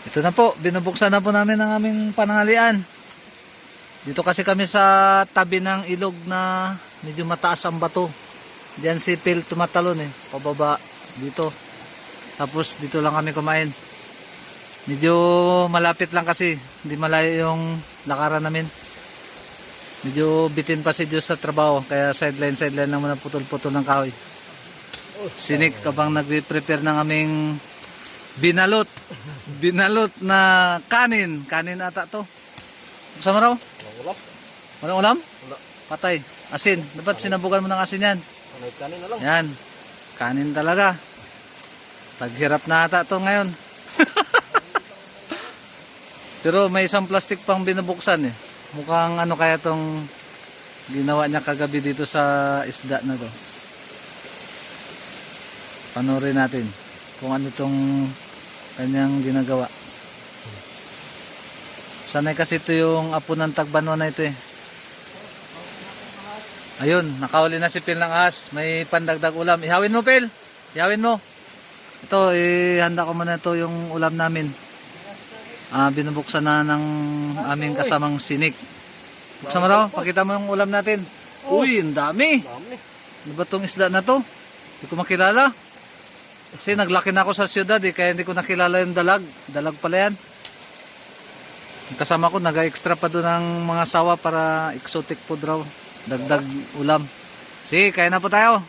Ito na po, binubuksan na po namin ang aming panangalian. Dito kasi kami sa tabi ng ilog na medyo mataas ang bato. Diyan si Phil tumatalon pababa dito. Tapos dito lang kami kumain. Medyo malapit lang kasi, hindi malayo yung lakaran namin. Medyo bitin pa si Diyos sa trabaho, kaya sideline lang muna putol-putol ng kahoy. Sinik kabang nagre-prepare ng aming binalot na kanin ata to. Sama raw? Walang ulam? Wala. Patay. Asin. Dapat sinabugan mo ng asin yan. Kanin na lang. Yan. Kanin talaga. Paghirap na ata to ngayon. Pero may isang plastic pang binubuksan Mukhang ano kaya tong ginawa niya kagabi dito sa isda na to. Panoorin natin kung ano tong kanyang ginagawa. Sanay kasi ito yung apo ng Tagbanwa na ito Ayun, nakahuli na si Phil ng ahas. May pandagdag ulam. Ihawin mo, Phil. Ihawin mo. Ito, ihanda ko muna ito yung ulam namin. Binubuksan na ng aming kasamang sinik. Buksan mo raw, pakita mo yung ulam natin. Uy, ang dami. Ano ba itong isda na to? Hindi ko makilala. Kasi naglaki na ako sa syudad kaya hindi ko nakilala yung dalag. Dalag pala yan. Kasama ko, nag-extra pa doon ng mga sawa para exotic food raw. Dagdag ulam. Sige, kaya na po tayo.